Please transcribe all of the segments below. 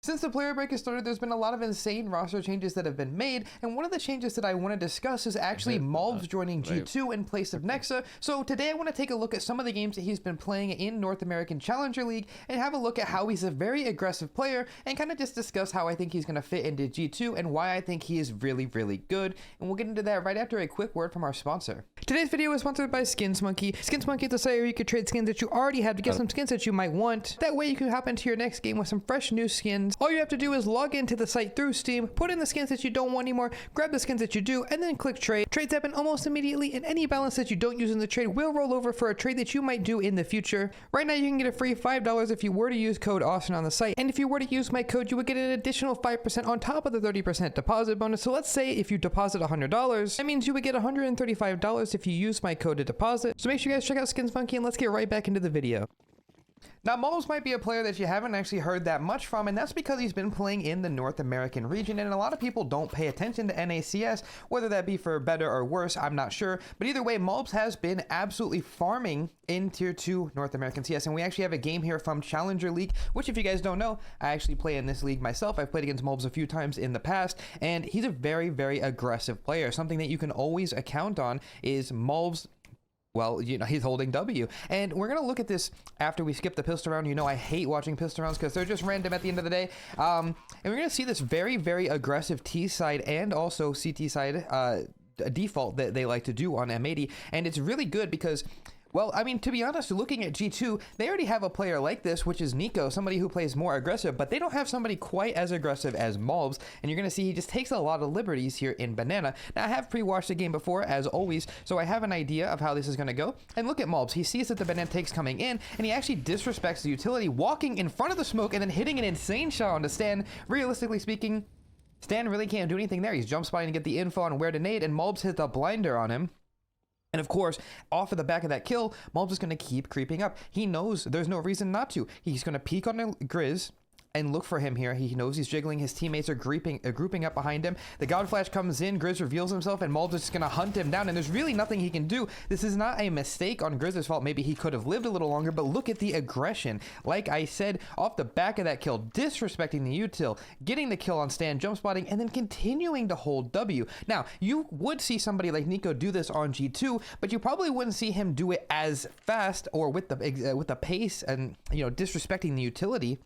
Since the player break has started, there's been a lot of insane roster changes that have been made, and one of the changes that I want to discuss is actually Malbs joining G2 in place of Nexa. So today I want to take a look at some of the games that he's been playing in North American Challenger League and have a look at how he's a very aggressive player and kind of just discuss how I think he's going to fit into G2 and why I think he is really, really good. And we'll get into that right after a quick word from our sponsor. Today's video is sponsored by SkinsMonkey. SkinsMonkey is a site where you can trade skins that you already have to get some skins that you might want. That way you can hop into your next game with some fresh new skins. All you have to do is log into the site through Steam, put in the skins that you don't want anymore, grab the skins that you do, and then click trade. Trades happen almost immediately, and any balance that you don't use in the trade will roll over for a trade that you might do in the future. Right now you can get a free $5 if you were to use code Austin on the site, and if you were to use my code you would get an additional 5% on top of the 30% deposit bonus. So let's say if you deposit $100, that means you would get $135 if you use my code to deposit. So make sure you guys check out SkinsMonkey, and let's get right back into the video. Now, Malbs might be a player that you haven't actually heard that much from, and that's because he's been playing in the North American region, and a lot of people don't pay attention to NACS, whether that be for better or worse, I'm not sure. But either way, Malbs has been absolutely farming in Tier 2 North American CS, and we actually have a game here from Challenger League, which if you guys don't know, I actually play in this league myself. I've played against Malbs a few times in the past, and he's a very, very aggressive player. Something that you can always account on is Malbs. Well, you know, he's holding W. And we're going to look at this after we skip the pistol round. You know, I hate watching pistol rounds because they're just random at the end of the day. And we're going to see this very, very aggressive T side and also CT side default that they like to do on M80. And it's really good because, well, I mean, to be honest, looking at G2, they already have a player like this, which is Nico, somebody who plays more aggressive, but they don't have somebody quite as aggressive as Malbs, and you're going to see he just takes a lot of liberties here in Banana. Now, I have pre-watched the game before, as always, so I have an idea of how this is going to go. And look at Malbs. He sees that the Banana take's coming in, and he actually disrespects the utility, walking in front of the smoke and then hitting an insane shot onto Stan. Realistically speaking, Stan really can't do anything there. He's jump spotting to get the info on where to nade, and Malbs hits a blinder on him. And of course, off of the back of that kill, Malbs is going to keep creeping up. He knows there's no reason not to. He's going to peek on Grizz and look for him here. He knows he's jiggling. His teammates are grouping up behind him. The God Flash comes in. Grizz reveals himself, and Malbs is just going to hunt him down. And there's really nothing he can do. This is not a mistake on Grizz's fault. Maybe he could have lived a little longer, but look at the aggression. Like I said, off the back of that kill, disrespecting the util, getting the kill on Stan, jump spotting, and then continuing to hold W. Now, you would see somebody like Nico do this on G2, but you probably wouldn't see him do it as fast or with the pace and, you know, disrespecting the utility.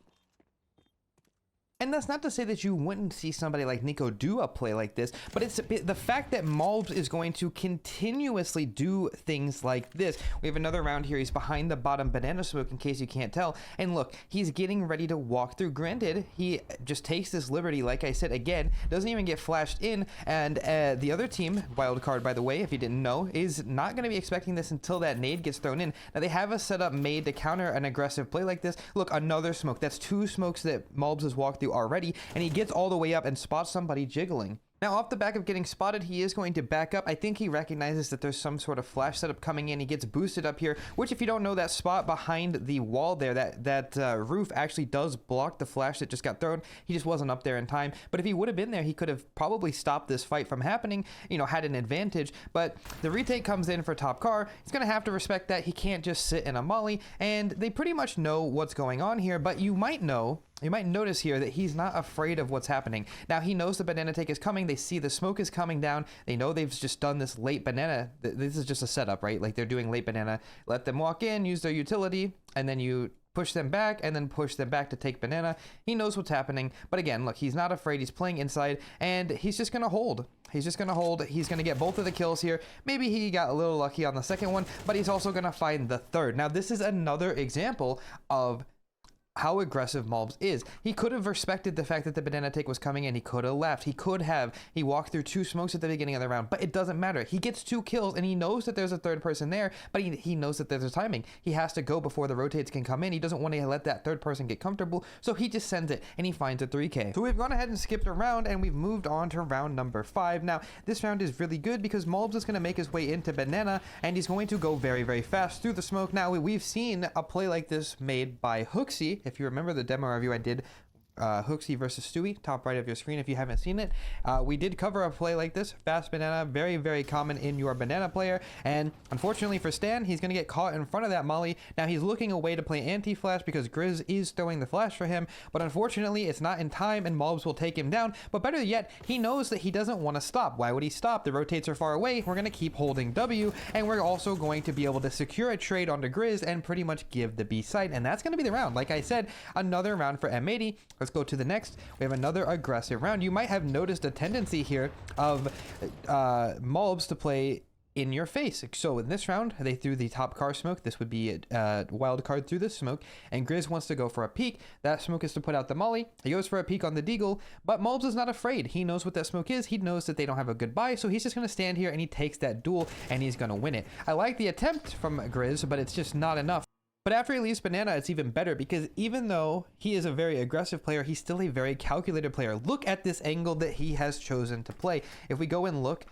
And that's not to say that you wouldn't see somebody like Nico do a play like this, but it's the fact that Malbs is going to continuously do things like this. We have another round here. He's behind the bottom banana smoke, in case you can't tell. And look, he's getting ready to walk through. Granted, he just takes this liberty, like I said, again, doesn't even get flashed in. And the other team, wild card, by the way, if you didn't know, is not going to be expecting this until that nade gets thrown in. Now, they have a setup made to counter an aggressive play like this. Look, another smoke. That's two smokes that Malbs has walked through already, and he gets all the way up and spots somebody jiggling. Now, off the back of getting spotted, he is going to back up. I think he recognizes that there's some sort of flash setup coming in. He gets boosted up here, which, if you don't know, that spot behind the wall there, that roof actually does block the flash that just got thrown. He just wasn't up there in time. But if he would have been there, he could have probably stopped this fight from happening, you know, had an advantage. But the retake comes in for top car. He's going to have to respect that. He can't just sit in a molly, and they pretty much know what's going on here, but you might notice here that he's not afraid of what's happening. Now, he knows the banana take is coming. They see the smoke is coming down. They know they've just done this late banana. This is just a setup, right? Like, they're doing late banana. Let them walk in, use their utility, and then you push them back and then push them back to take banana. He knows what's happening. But again, look, he's not afraid. He's playing inside, and he's just going to hold. He's just going to hold. He's going to get both of the kills here. Maybe he got a little lucky on the second one, but he's also going to find the third. Now, this is another example of how aggressive Malbs is. He could have respected the fact that the banana take was coming in. He could have left. He walked through two smokes at the beginning of the round, but it doesn't matter. He gets two kills, and he knows that there's a third person there, but he knows that there's a timing. He has to go before the rotates can come in. He doesn't want to let that third person get comfortable, so he just sends it, and he finds a 3K. So we've gone ahead and skipped a round, and we've moved on to round number 5. Now, this round is really good because Malbs is going to make his way into banana, and he's going to go very, very fast through the smoke. Now, we've seen a play like this made by Hooksy. If you remember the demo review I did Hooksy versus Stewie, top right of your screen if you haven't seen it. We did cover a play like this, fast banana, very, very common in your banana player, and unfortunately for Stan, he's going to get caught in front of that molly. Now he's looking away to play anti-flash because Grizz is throwing the flash for him, but unfortunately it's not in time and Malbs will take him down. But better yet, he knows that he doesn't want to stop. Why would he stop? The rotates are far away. We're going to keep holding W, and we're also going to be able to secure a trade onto Grizz and pretty much give the B side, and that's going to be the round. Like I said, another round for M80. Let's go to the next. We have another aggressive round. You might have noticed a tendency here of Malbs to play in your face. So in this round, they threw the top car smoke. This would be a wild card through the smoke, and Grizz wants to go for a peek. That smoke is to put out the molly. He goes for a peek on the deagle, but Malbs is not afraid. He knows what that smoke is. He knows that they don't have a good buy, so he's just going to stand here and he takes that duel and he's going to win it. I like the attempt from Grizz, but it's just not enough. But after he leaves banana, it's even better because even though he is a very aggressive player, he's still a very calculated player. Look at this angle that he has chosen to play. If we go and look,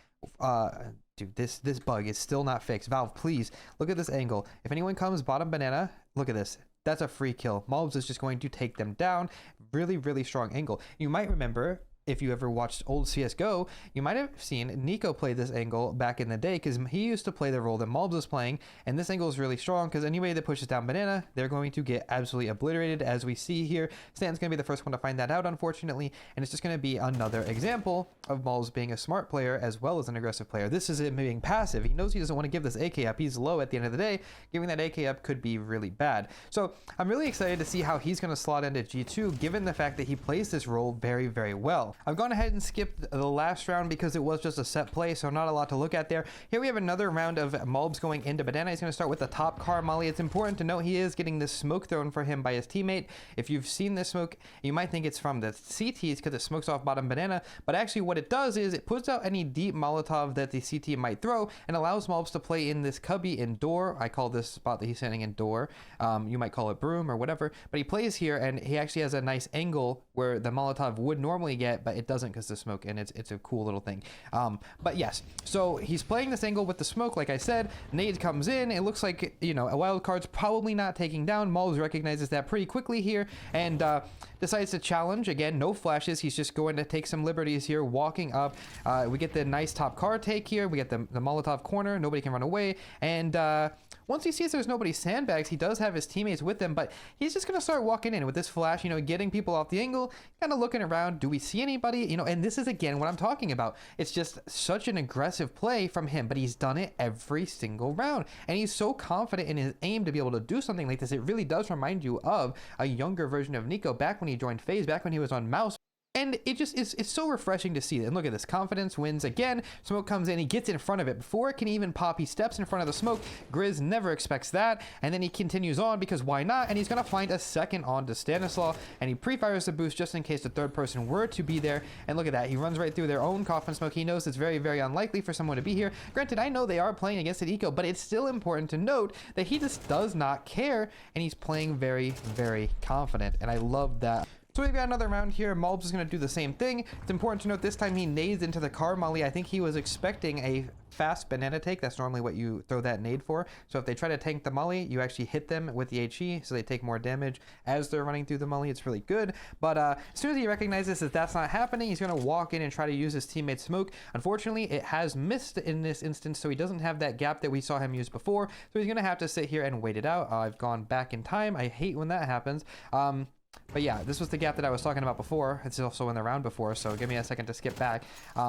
dude, this bug is still not fixed. Valve, please look at this angle. If anyone comes bottom banana, look at this. That's a free kill. Malbs is just going to take them down. Really, really strong angle. You might remember, if you ever watched old CSGO, you might have seen Nico play this angle back in the day because he used to play the role that Malbs was playing, and this angle is really strong because anybody that pushes down banana, they're going to get absolutely obliterated, as we see here. Stan's going to be the first one to find that out, unfortunately, and it's just going to be another example of Malbs being a smart player as well as an aggressive player. This is him being passive. He knows he doesn't want to give this AK up. He's low at the end of the day. Giving that AK up could be really bad. So I'm really excited to see how he's going to slot into G2, given the fact that he plays this role very, very well. I've gone ahead and skipped the last round because it was just a set play, so not a lot to look at there. Here we have another round of Malbs going into banana. He's going to start with the top car molly. It's important to note he is getting this smoke thrown for him by his teammate. If you've seen this smoke, you might think it's from the CTs because it smokes off bottom banana, but actually what it does is it puts out any deep Molotov that the CT might throw and allows Malbs to play in this cubby in door. I call this spot that he's standing in door. You might call it broom or whatever, but he plays here and he actually has a nice angle where the Molotov would normally get, but it doesn't because the smoke, and it's a cool little thing. But yes, so he's playing this angle with the smoke. Like I said, nade comes in. It looks like, you know, a wild card's probably not taking down. Malbs recognizes that pretty quickly here and decides to challenge. Again, no flashes. He's just going to take some liberties here, walking up. We get the nice top car take here. We get the Molotov corner. Nobody can run away. And once he sees there's nobody sandbags, he does have his teammates with him, but he's just going to start walking in with this flash, you know, getting people off the angle, kind of looking around. Do we see anybody? You know, and this is again what I'm talking about. It's just such an aggressive play from him, but he's done it every single round. And he's so confident in his aim to be able to do something like this. It really does remind you of a younger version of Nico back when he joined FaZe, back when he was on Mouse. And it just is, it's so refreshing to see that. And look at this, confidence wins again. Smoke comes in, he gets in front of it. Before it can even pop, he steps in front of the smoke. Grizz never expects that. And then he continues on because why not? And he's going to find a second on to Stanislaw. And he pre-fires the boost just in case the third person were to be there. And look at that, he runs right through their own coffin smoke. He knows it's very, very unlikely for someone to be here. Granted, I know they are playing against an eco, but it's still important to note that he just does not care. And he's playing very, very confident. And I love that. So we've got another round here. Malbs is going to do the same thing. It's important to note this time he nades into the car molly. I think he was expecting a fast banana take. That's normally what you throw that nade for. So if they try to tank the molly, you actually hit them with the HE, so they take more damage as they're running through the molly. It's really good. But as soon as he recognizes that that's not happening, he's going to walk in and try to use his teammate's smoke. Unfortunately, it has missed in this instance, so he doesn't have that gap that we saw him use before. So he's going to have to sit here and wait it out. I've gone back in time. I hate when that happens. But yeah, this was the gap that I was talking about before. It's also in the round before, so give me a second to skip back. We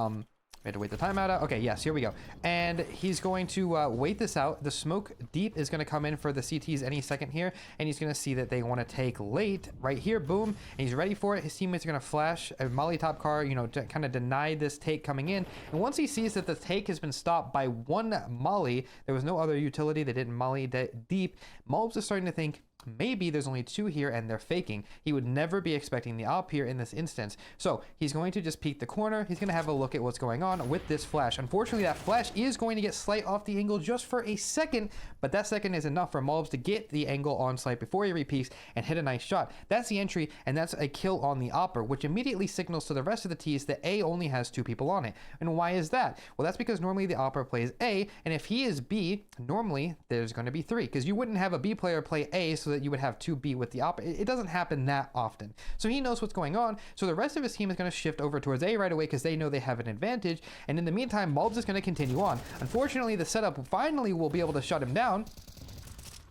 had to wait the timeout out. Okay, yes, here we go. And he's going to wait this out. The smoke deep is going to come in for the CTs any second here, and he's going to see that they want to take late right here. Boom, and he's ready for it. His teammates are going to flash a molly top car, you know, to kind of deny this take coming in. And once he sees that the take has been stopped by one molly, there was no other utility. They didn't molly that deep. Malbs is starting to think, maybe there's only two here and they're faking. He would never be expecting the op here in this instance. So he's going to just peek the corner. He's going to have a look at what's going on with this flash. Unfortunately, that flash is going to get slight off the angle just for a second, but that second is enough for Malbs to get the angle on slight before he repeaks and hit a nice shot. That's the entry, and that's a kill on the opper, which immediately signals to the rest of the Ts that A only has two people on it. And why is that? Well, that's because normally the opper plays A, and if he is B, normally there's going to be three, because you wouldn't have a B player play A so that you would have 2B with the op. It doesn't happen that often. So he knows what's going on. So the rest of his team is going to shift over towards A right away because they know they have an advantage. And in the meantime, Malbs is going to continue on. Unfortunately, the setup finally will be able to shut him down.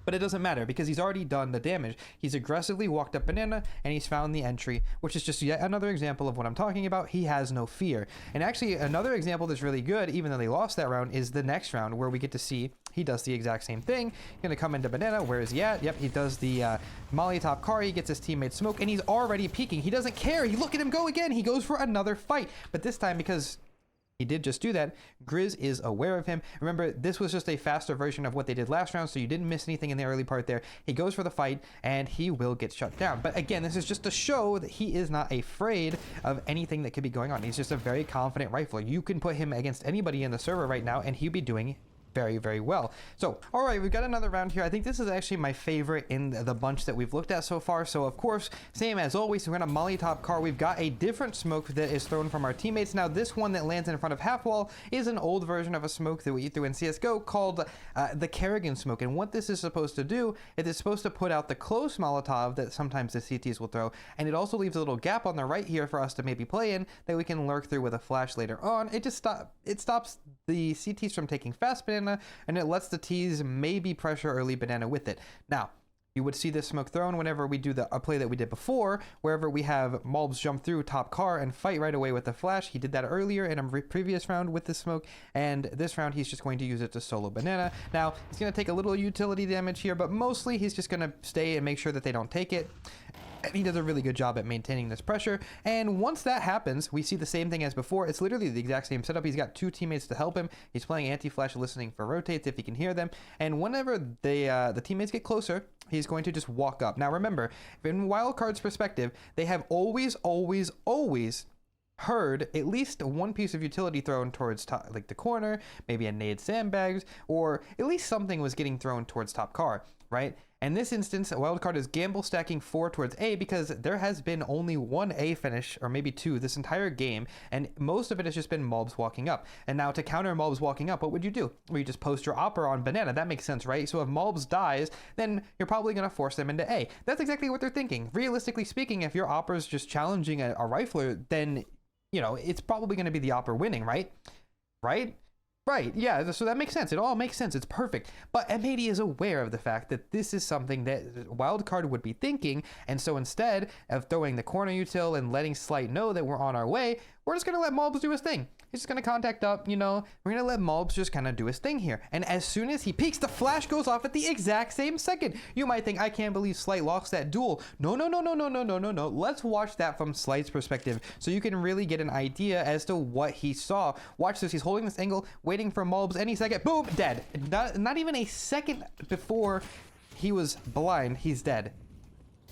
But it doesn't matter because he's already done the damage. He's aggressively walked up banana and he's found the entry, which is just yet another example of what I'm talking about. He has no fear. And actually another example that's really good, even though they lost that round, is the next round where we get to see he does the exact same thing. He's gonna come into banana. Where is he at? Yep, he does the molly top car. He gets his teammate smoke and he's already peeking. He doesn't care. He look at him go again. He goes for another fight. But this time, because he did just do that, Grizz is aware of him. Remember, this was just a faster version of what they did last round, so you didn't miss anything in the early part there. He goes for the fight, and he will get shut down. But again, this is just to show that he is not afraid of anything that could be going on. He's just a very confident rifler. You can put him against anybody in the server right now, and he'll be doing very, very well. So, all right, we've got another round here. I think this is actually my favorite in the bunch that we've looked at so far. So, of course, same as always, we're gonna molly top car. We've got a different smoke that is thrown from our teammates. Now, this one that lands in front of half wall is an old version of a smoke that we threw in CSGO called the Kerrigan smoke. And what this is supposed to do, it is supposed to put out the close Molotov that sometimes the CTs will throw. And it also leaves a little gap on the right here for us to maybe play in that we can lurk through with a flash later on. It just stops the CTs from taking fast banana, and it lets the T's maybe pressure early banana with it. Now, you would see this smoke thrown whenever we do a play that we did before, wherever we have Malbs jump through top car and fight right away with the flash. He did that earlier in a previous round with the smoke, and this round he's just going to use it to solo banana. Now, he's going to take a little utility damage here, but mostly he's just going to stay and make sure that they don't take it. And he does a really good job at maintaining this pressure. And once that happens, we see the same thing as before. It's literally the exact same setup. He's got two teammates to help him. He's playing anti-flash, listening for rotates if he can hear them. And whenever the teammates get closer, he's going to just walk up. Now remember, in Wildcard's perspective, they have always heard at least one piece of utility thrown towards top, like the corner, maybe a nade sandbags, or at least something was getting thrown towards top car, right? In this instance, Wildcard is gamble stacking 4 towards A because there has been only one A finish, or maybe 2, this entire game, and most of it has just been Malbs walking up. And now to counter Malbs walking up, what would you do? Well, you just post your opera on banana. That makes sense, right? So if Malbs dies, then you're probably going to force them into A. That's exactly what they're thinking. Realistically speaking, if your opera is just challenging a rifler, then, you know, it's probably going to be the opera winning, right? Right, yeah, so that makes sense. It all makes sense. It's perfect. But M80 is aware of the fact that this is something that Wildcard would be thinking, and so instead of throwing the corner util and letting Slight know that we're on our way, we're just going to let Malbs do his thing. He's just going to contact up, you know, we're going to let Malbs just kind of do his thing here. And as soon as he peeks, the flash goes off at the exact same second. You might think, I can't believe Slight lost that duel. No. Let's watch that from Slight's perspective so you can really get an idea as to what he saw. Watch this. He's holding this angle, waiting for Malbs any second. Boom, dead. Not even a second before he was blind, he's dead.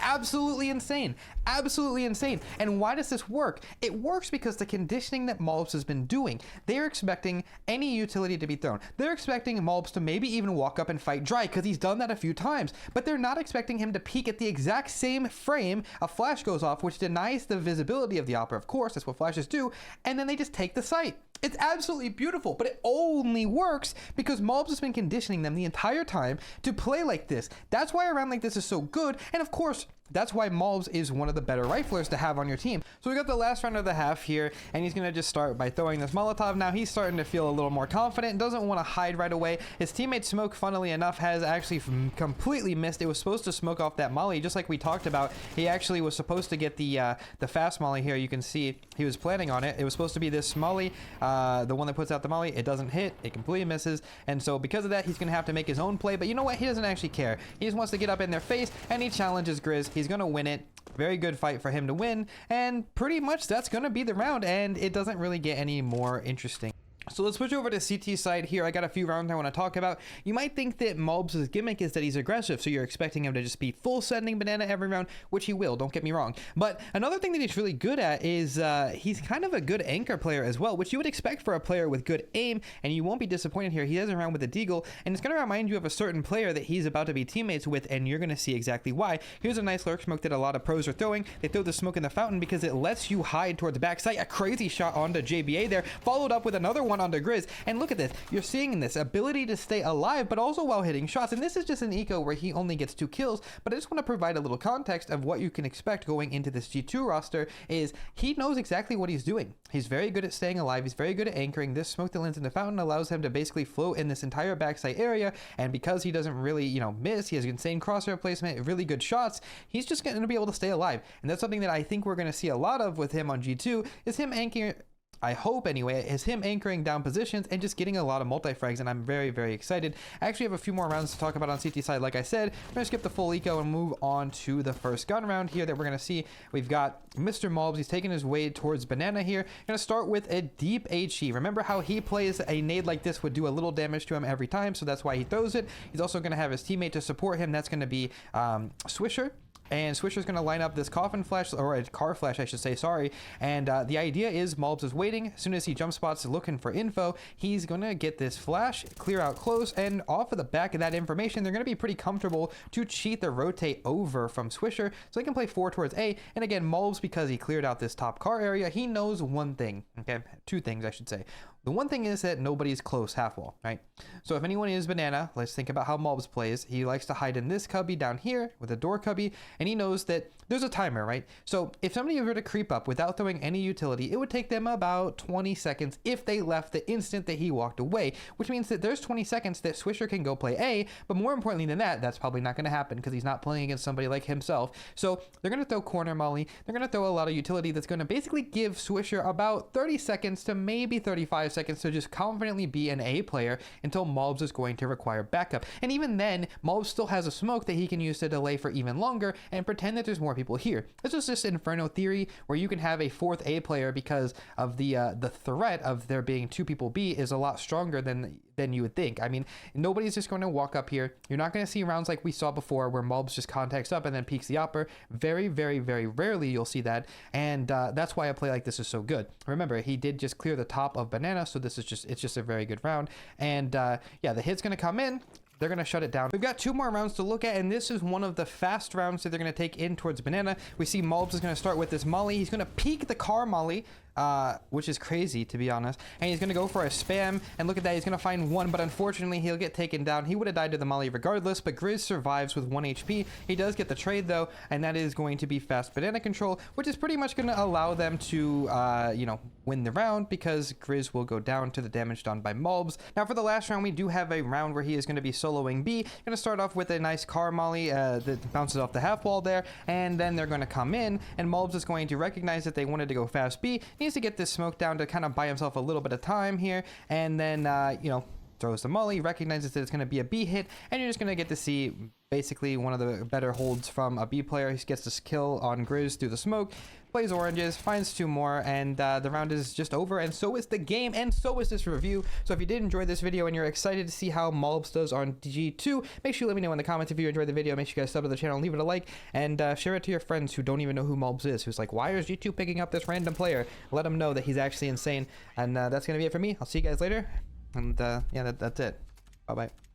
Absolutely insane. Absolutely insane. And why does this work? It works because the conditioning that Malbs has been doing. They're expecting any utility to be thrown. They're expecting Malbs to maybe even walk up and fight dry because he's done that a few times. But they're not expecting him to peek at the exact same frame. A flash goes off, which denies the visibility of the opera, of course. That's what flashes do. And then they just take the site. It's absolutely beautiful, but it only works because Malbs has been conditioning them the entire time to play like this. That's why a round like this is so good, and of course, that's why Malbs is one of the better riflers to have on your team. So we got the last round of the half here, and he's gonna just start by throwing this Molotov. Now he's starting to feel a little more confident, doesn't want to hide right away. His teammate Smoke, funnily enough, has actually completely missed. It was supposed to smoke off that molly, just like we talked about. He actually was supposed to get the fast molly here. You can see he was planning on it. It was supposed to be this molly, the one that puts out the molly. It doesn't hit, it completely misses, and so because of that, he's gonna have to make his own play. But you know what? He doesn't actually care. He just wants to get up in their face, and he challenges Grizz. He's gonna win it. Very good fight for him to win, and pretty much that's gonna be the round, and it doesn't really get any more interesting. So let's switch over to CT side here. I got a few rounds I want to talk about. You might think that Malbs' gimmick is that he's aggressive, so you're expecting him to just be full sending banana every round, which he will, don't get me wrong. But another thing that he's really good at is he's kind of a good anchor player as well, which you would expect for a player with good aim, and you won't be disappointed here. He has a round with a deagle, and it's going to remind you of a certain player that he's about to be teammates with, and you're going to see exactly why. Here's a nice lurk smoke that a lot of pros are throwing. They throw the smoke in the fountain because it lets you hide towards the backside. A crazy shot onto JBA there, followed up with another one one onto Grizz. And look at this. You're seeing this ability to stay alive, but also while hitting shots. And this is just an eco where he only gets 2 kills. But I just want to provide a little context of what you can expect going into this G2 roster is he knows exactly what he's doing. He's very good at staying alive. He's very good at anchoring. This smoke that lands in the fountain allows him to basically float in this entire backside area. And because he doesn't really, you know, miss, he has insane crosshair placement, really good shots, he's just going to be able to stay alive. And that's something that I think we're going to see a lot of with him on G2 is him anchoring. I hope anyway, is him anchoring down positions and just getting a lot of multi-frags, and I'm very, very excited. I actually have a few more rounds to talk about on CT side. Like I said, we're going to skip the full eco and move on to the first gun round here that we're going to see. We've got Mr. Malbs. He's taking his way towards Banana here. Going to start with a deep HE. Remember how he plays a nade like this would do a little damage to him every time, so that's why he throws it. He's also going to have his teammate to support him. That's going to be Swisher. And Swisher's going to line up this coffin flash, or a car flash, I should say, sorry. And the idea is Malbs is waiting. As soon as he jump spots looking for info, he's going to get this flash, clear out close, and off of the back of that information, they're going to be pretty comfortable to cheat the rotate over from Swisher, so he can play 4 towards A. And again, Malbs, because he cleared out this top car area, he knows one thing, okay? 2 things, I should say. The one thing is that nobody's close half wall, right? So if anyone is Banana, let's think about how Malbs plays. He likes to hide in this cubby down here with a door cubby, and he knows that there's a timer, right? So if somebody were to creep up without throwing any utility, it would take them about 20 seconds if they left the instant that he walked away, which means that there's 20 seconds that Swisher can go play A, but more importantly than that, that's probably not going to happen because he's not playing against somebody like himself. So they're going to throw corner molly. They're going to throw a lot of utility that's going to basically give Swisher about 30 seconds to maybe 35 seconds to just confidently be an A player until Malbs is going to require backup. And even then, Malbs still has a smoke that he can use to delay for even longer and pretend that there's more people here. This is just Inferno theory where you can have a 4th A player because of the threat of there being 2 people B is a lot stronger than you would think. I mean, nobody's just going to walk up here. You're not going to see rounds like we saw before where Malbs just contacts up and then peeks the upper. Very, very, very rarely you'll see that. And that's why a play like this is so good. Remember, he did just clear the top of Banana, so this is it's just a very good round. And yeah, the hit's going to come in. They're going to shut it down. We've got 2 more rounds to look at, and this is one of the fast rounds that they're going to take in towards Banana. We see Malbs is going to start with this molly. He's going to peek the car molly, which is crazy, to be honest. And he's going to go for a spam, and look at that. He's going to find 1, but unfortunately, he'll get taken down. He would have died to the molly regardless, but Grizz survives with 1 HP. He does get the trade, though, and that is going to be fast Banana control, which is pretty much going to allow them to, you know, win the round because Grizz will go down to the damage done by Malbs. Now, for the last round, we do have a round where he is going to be soloing B. Going to start off with a nice car molly that bounces off the half wall there, and then they're going to come in, and Malbs is going to recognize that they wanted to go fast B. He needs to get this smoke down to kind of buy himself a little bit of time here, and then, you know, throws the molly, recognizes that it's going to be a B hit, and you're just going to get to see basically one of the better holds from a B player. He gets this kill on Grizz through the smoke, plays oranges, finds 2 more, and the round is just over, and so is the game, and so is this review. So if you did enjoy this video and you're excited to see how Malbs does on G2, make sure you let me know in the comments if you enjoyed the video. Make sure you guys sub to the channel and leave it a like, and share it to your friends who don't even know who Malbs is, who's like, why is G2 picking up this random player? Let them know that he's actually insane, and that's going to be it for me. I'll see you guys later, and yeah, that's it. Bye-bye.